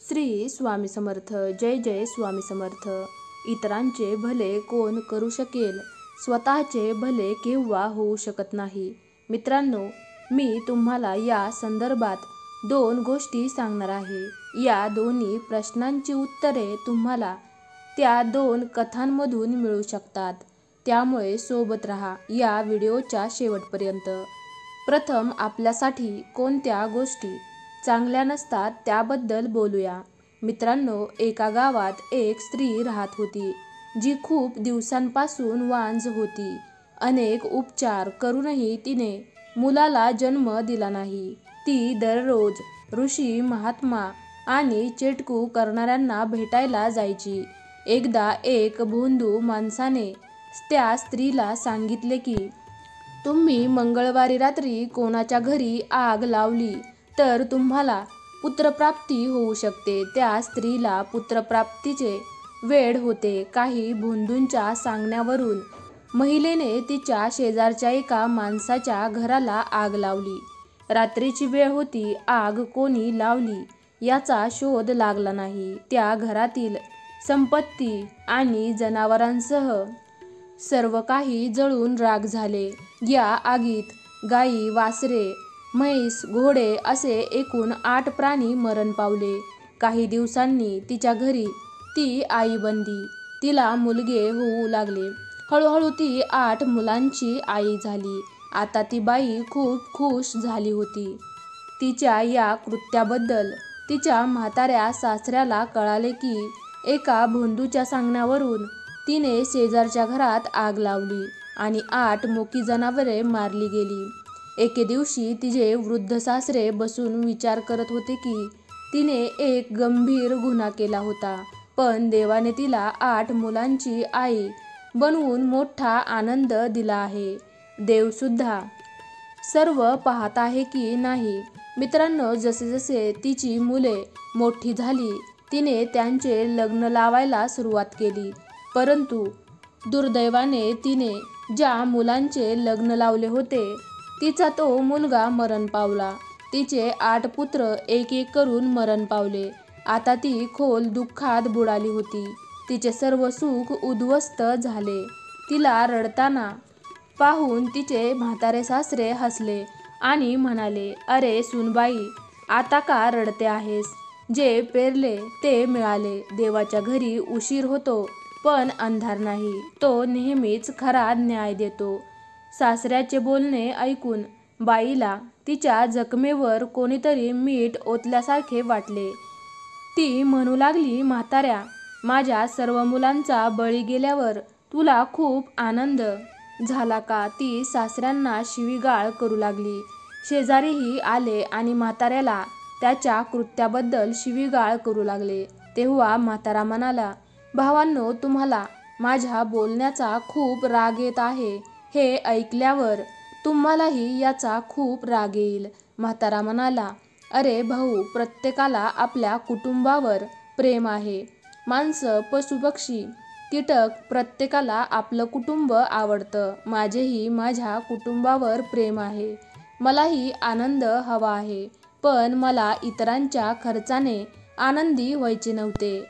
श्री स्वामी समर्थ. जय जय स्वामी समर्थ. इतरांचे भले कोण करू शकेल, स्वतःचे भले केव्हा होऊ शकत नाही. मित्रांनो, मी तुम्हाला या संदर्भात 2 गोष्टी सांगणार आहे. या दोन्ही प्रश्नांची उत्तरे तुम्हाला त्या 2 कथांमधून मिळू शकतात. त्यामुळे सोबत राहा या व्हिडिओच्या शेवटपर्यंत. प्रथम आपल्यासाठी कोणत्या गोष्टी चांगल्या नसतात त्याबद्दल बोलूया. मित्रांनो, एका गावात एक स्त्री राहत होती, जी खूप दिवसांपासून वांझ होती. अनेक उपचार करूनही तिने मुलाला जन्म दिला नाही. ती दररोज ऋषी, महात्मा आणि चेटकू करणाऱ्यांना भेटायला जायची. एकदा एक भोंदू माणसाने त्या स्त्रीला सांगितले की, तुम्ही मंगळवारी रात्री कोणाच्या घरी आग लावली तर तुम्हाला पुत्रप्राप्ती होऊ शकते. त्या स्त्रीला पुत्रप्राप्तीचे वेड होते. काही भोंदूंच्या सांगण्यावरून महिलेने तिच्या शेजारच्या एका माणसाच्या घराला आग लावली. रात्रीची वेळ होती. आग कोणी लावली याचा शोध लागला नाही. त्या घरातील संपत्ती आणि जनावरांसह सर्व काही जळून राख झाले. या आगीत गायी, वासरे, म्हैस, घोडे असे एकूण 8 प्राणी मरण पावले. काही दिवसांनी तिच्या घरी ती आई बनली. तिला मुलगे होऊ लागले. हळूहळू ती 8 मुलांची आई झाली. आता ती बाई खूप खुश झाली होती. तिच्या या कृत्याबद्दल तिच्या म्हाताऱ्या सासऱ्याला कळाले की एका भोंदूच्या सांगण्यावरून तिने शेजारच्या घरात आग लावली आणि 8 मुकी जनावरे मारली गेली. एके दिवशी तिचे वृद्ध सासरे बसून विचार करत होते की तिने एक गंभीर गुन्हा केला होता, पण देवाने तिला 8 मुलांची आई बनवून मोठा आनंद दिला आहे. देवसुद्धा सर्व पाहत आहे की नाही. मित्रांनो, जसे जसे तिची मुले मोठी झाली, तिने त्यांचे लग्न लावायला सुरुवात केली. परंतु दुर्दैवाने तिने ज्या मुलांचे लग्न लावले होते, तिचा तो मुलगा मरण पावला. तिचे 8 पुत्र एक एक करून मरण पावले. आता ती खोल दुःखात बुडाली होती. तिचे सर्व सुख उद्ध्वस्त झाले. तिला रडताना पाहून तिचे म्हातारे सासरे हसले आणि म्हणाले, अरे सुनबाई, आता का रडते आहेस? जे पेरले ते मिळाले. देवाच्या घरी उशीर होतो पण अंधार नाही. तो नेहमीच खरा न्याय देतो. सासऱ्याचे बोलणे ऐकून बाईला तिच्या जखमेवर कोणीतरी मीठ ओतल्यासारखे वाटले. ती म्हणू लागली, म्हाताऱ्या, माझ्या सर्व मुलांचा बळी गेल्यावर तुला खूप आनंद झाला का? ती सासऱ्यांना शिवीगाळ करू लागली. शेजारीही आले आणि म्हाताऱ्याला त्याच्या कृत्याबद्दल शिवीगाळ करू लागले. तेव्हा म्हातारा म्हणाला, भावांनो, तुम्हाला माझ्या बोलण्याचा खूप राग येत आहे. हे ऐकल्यावर तुम्हालाही याचा खूप राग येईल. म्हातारा म्हणाला, अरे भाऊ, प्रत्येकाला आपल्या कुटुंबावर प्रेम आहे. माणसं, पशुपक्षी, कीटक, प्रत्येकाला आपलं कुटुंब आवडतं. माझेही माझ्या कुटुंबावर प्रेम आहे. मलाही आनंद हवा आहे, पण मला इतरांच्या खर्चाने आनंदी व्हायचे नव्हते.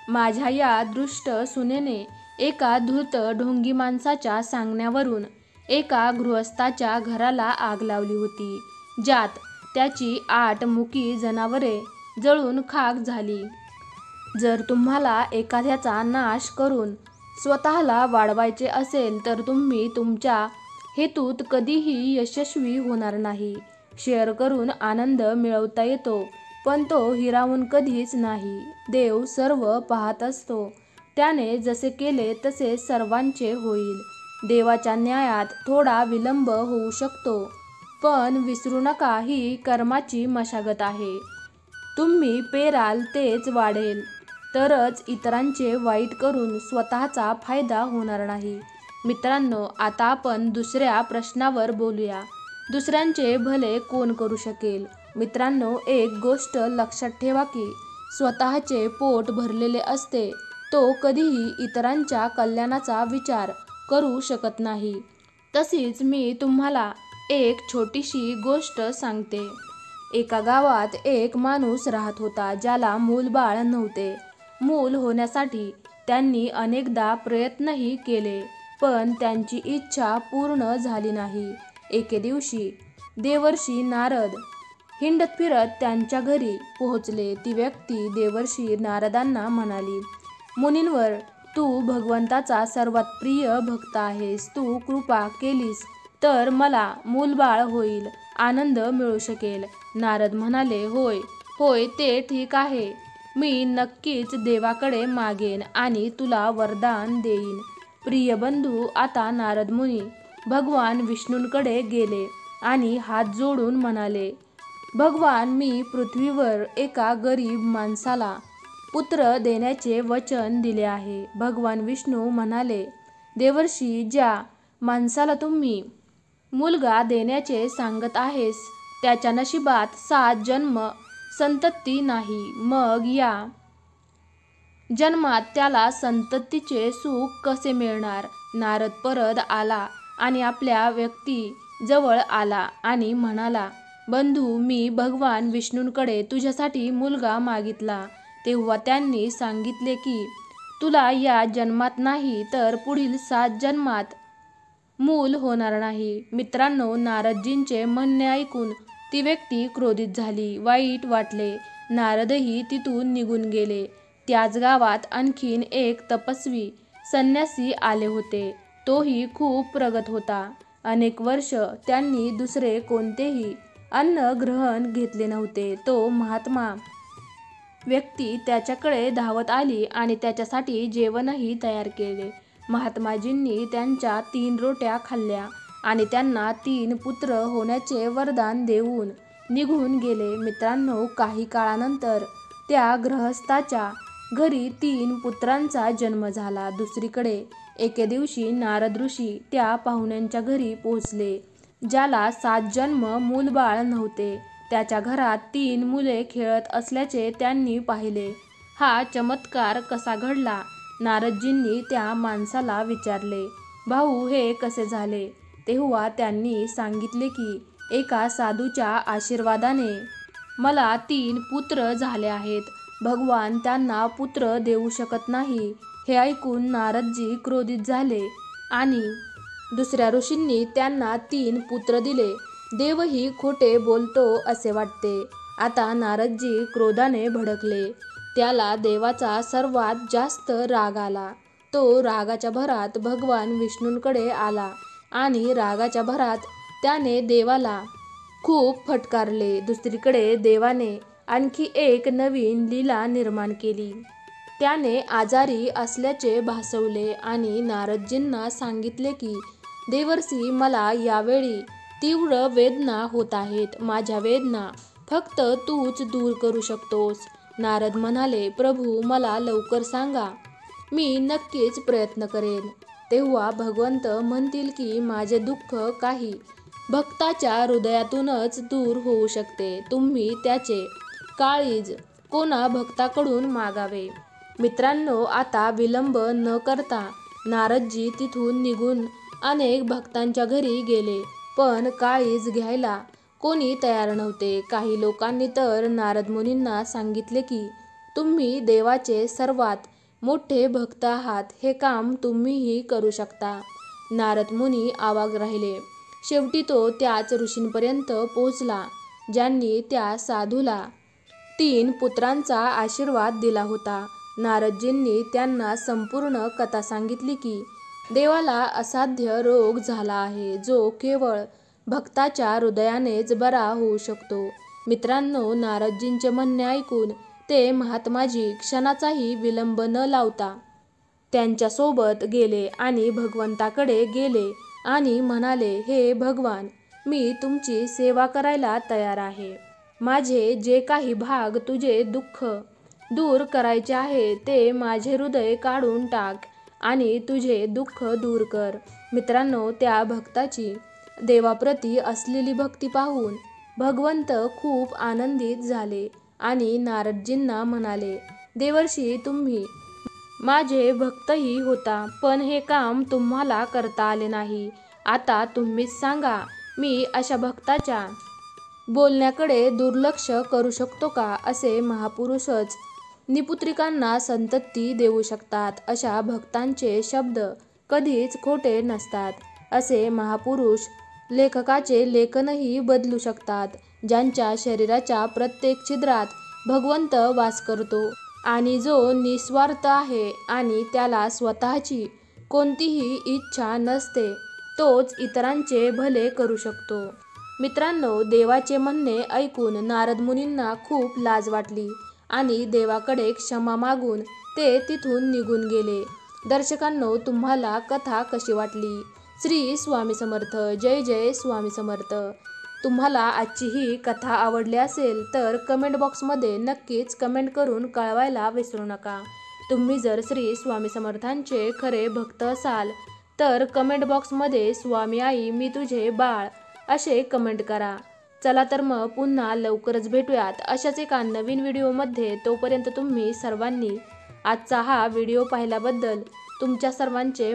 माझ्या या दुष्ट सुनेने एका धूर्त ढोंगी माणसाच्या सांगण्यावरून एका गृहस्थाच्या घराला आग लावली होती, ज्यात त्याची 8 मुकी जनावरे जळून खाक झाली. जर तुम्हाला एखाद्याचा नाश करून स्वतःला वाढवायचे असेल तर तुम्ही तुमच्या हेतूत कधीही यशस्वी होणार नाही. शेअर करून आनंद मिळवता येतो, पण तो हिरावून कधीच नाही. देव सर्व पाहत असतो. त्याने जसे केले तसे सर्वांचे होईल. देवाच्या न्यायात थोडा विलंब होऊ शकतो, पण विसरू नका, ही कर्माची मशागत आहे. तुम्ही पेराल तेच वाढेल, तरच इतरांचे वाईट करून स्वतःचा फायदा होणार नाही. मित्रांनो, आता आपण दुसऱ्या प्रश्नावर बोलूया. दुसऱ्यांचे भले कोण करू शकेल? मित्रांनो, एक गोष्ट लक्षात ठेवा की स्वतःचे पोट भरलेले असते तो कधीही इतरांच्या कल्याणाचा विचार करू शकत नाही. तशीच मी तुम्हाला एक छोटीशी गोष्ट सांगते. एका गावात एक माणूस राहत होता, ज्याला मूलबाळ नव्हते. मूल होण्यासाठी त्यांनी अनेकदा प्रयत्नही केले, पण त्यांची इच्छा पूर्ण झाली नाही. एके दिवशी देवर्षी नारद हिंडत फिरत त्यांच्या घरी पोहोचले. ती व्यक्ती देवर्षी नारदांना म्हणाली, मुनींवर, तू भगवंताचा सर्वात प्रिय भक्त आहेस. तू कृपा केलीस तर मला मूलबाळ होईल, आनंद मिळू शकेल. नारद म्हणाले, होय होय, ते ठीक आहे. मी नक्कीच देवाकडे मागेन आणि तुला वरदान देईन. प्रिय बंधू, आता नारद मुनी भगवान विष्णूंकडे गेले आणि हात जोडून म्हणाले, भगवान, मी पृथ्वीवर एका गरीब माणसाला पुत्र देण्याचे वचन दिले आहे. भगवान विष्णू म्हणाले, देवर्षी, ज्या माणसाला तुम्ही मुलगा देण्याचे सांगत आहेस त्याच्या नशिबात 7 जन्म संतती नाही. मग या जन्मात त्याला संततीचे सुख कसे मिळणार? नारद परत आला आणि आपल्या व्यक्ती जवळ आला आणि म्हणाला, बंधू, मी भगवान विष्णूंकडे तुझ्यासाठी मुलगा मागितला. तेव्हा त्यांनी सांगितले की तुला या जन्मात नाही तर पुढील 7 जन्मात मूल होणार नाही. मित्रांनो, नारदजींचे म्हणणे ऐकून ती व्यक्ती क्रोधित झाली. वाईट वाटले. नारदही तिथून निघून गेले. त्याच गावात आणखीन एक तपस्वी संन्यासी आले होते. तोही खूप प्रगत होता. अनेक वर्ष त्यांनी दुसरे कोणतेही अन्न ग्रहण घेतले नव्हते. तो महात्मा व्यक्ती त्याच्याकडे धावत आली आणि त्याच्यासाठी जेवणही तयार केले. महात्माजींनी त्यांच्या 3 रोट्या खाल्ल्या आणि त्यांना 3 पुत्र होण्याचे वरदान देऊन निघून गेले. मित्रांनो, काही काळानंतर त्या गृहस्थाच्या घरी 3 पुत्रांचा जन्म झाला. दुसरीकडे एके दिवशी नारद ऋषी त्या पाहुण्यांच्या घरी पोहोचले, ज्याला 7 जन्म मूलबाळ नव्हते. त्याच्या घरात 3 मुले खेळत असल्याचे त्यांनी पाहिले. हा चमत्कार कसा घडला? नारदजींनी त्या माणसाला विचारले, भाऊ, हे कसे झाले? तेव्हा त्यांनी सांगितले की एका साधूच्या आशीर्वादाने मला 3 पुत्र झाले आहेत. भगवान त्यांना पुत्र देऊ शकत नाही. हे ऐकून नारदजी क्रोधित झाले आणि दुसऱ्या ऋषींनी त्यांना 3 पुत्र दिले. देवही खोटे बोलतो असे वाटते. आता नारदजी क्रोधाने भडकले. त्याला देवाचा सर्वात जास्त राग आला. तो रागाच्या भरात भगवान विष्णूंकडे आला आणि रागाच्या भरात त्याने देवाला खूप फटकारले. दुसरीकडे देवाने आणखी एक नवीन लीला निर्माण केली. त्याने आजारी असल्याचे भासवले आणि नारदजींना सांगितले की देवर्षी, मला यावेळी तीव्र वेदना होत आहेत. माझ्या वेदना फक्त तूच दूर करू शकतोस. नारद म्हणाले, प्रभू, मला लवकर सांगा, मी नक्कीच प्रयत्न करेन. तेव्हा भगवंत म्हणतील की माझे दुःख काही भक्ताच्या हृदयातूनच दूर होऊ शकते. तुम्ही त्याचे काळीज कोणा भक्ताकडून मागावे. मित्रांनो, आता विलंब न करता नारदजी तिथून निघून अनेक भक्तांच्या घरी गेले, पण काळीज घ्यायला कोणी तयार नव्हते. काही लोकांनी तर नारद मुनींना सांगितले की तुम्ही देवाचे सर्वात मोठे भक्त आहात, हे काम तुम्हीही करू शकता. नारद मुनी अवाक राहिले. शेवटी तो त्याच ऋषींपर्यंत पोहोचला ज्यांनी त्या साधूला 3 पुत्रांचा आशीर्वाद दिला होता. नारदजींनी त्यांना संपूर्ण कथा सांगितली की देवाला असाध्य रोग झाला आहे, जो केवळ भक्ताच्या हृदयानेच बरा होऊ शकतो. मित्रांनो, नारदजींचे म्हणणे ऐकून ते महात्माजी क्षणाचाही विलंब न लावता त्यांच्यासोबत गेले आणि भगवंताकडे गेले आणि म्हणाले, हे भगवान, मी तुमची सेवा करायला तयार आहे. माझे जे काही भाग तुझे दुःख दूर करायचे आहे ते माझे हृदय काढून टाक आणि तुझे दुःख दूर कर. मित्रांनो, त्या भक्ताची देवाप्रती असलेली भक्ती पाहून भगवंत खूप आनंदित झाले आणि नारदजींना म्हणाले, देवर्षी, तुम्ही माझे भक्तही होता, पण हे काम तुम्हाला करता आले नाही. आता तुम्हीच सांगा, मी अशा भक्ताच्या बोलण्याकडे दुर्लक्ष करू शकतो का, असे महापुरुषच निपुत्रिकांना संतती देऊ शकतात. अशा भक्तांचे शब्द कधीच खोटे नसतात. असे महापुरुष लेखकाचे लेखनही बदलू शकतात. ज्यांच्या शरीराच्या प्रत्येक छिद्रात भगवंत वास करतो आणि जो निस्वार्थ आहे आणि त्याला स्वतःची कोणतीही इच्छा नसते, तोच इतरांचे भले करू शकतो. मित्रांनो, देवाचे म्हणणे ऐकून नारद मुनींना खूप लाज वाटली आणि देवाकडे क्षमा मागून ते तिथून निघून गेले. दर्शकांनो, तुम्हाला कथा कशी वाटली? श्री स्वामी समर्थ. जय जय स्वामी समर्थ. तुम्हाला आजची ही कथा आवडली असेल तर कमेंट बॉक्समध्ये नक्कीच कमेंट करून कळवायला विसरू नका. तुम्ही जर श्री स्वामी समर्थांचे खरे भक्त असाल तर कमेंट बॉक्समध्ये स्वामी आई मी तुझे बाळ असे कमेंट करा. चला तर मग पुन्हा लवकरच भेटूयात अशाच एका नवीन व्हिडिओमध्ये. तोपर्यंत तुम्ही सर्वांनी आजचा हा व्हिडिओ पाहिल्याबद्दल तुमच्या सर्वांचे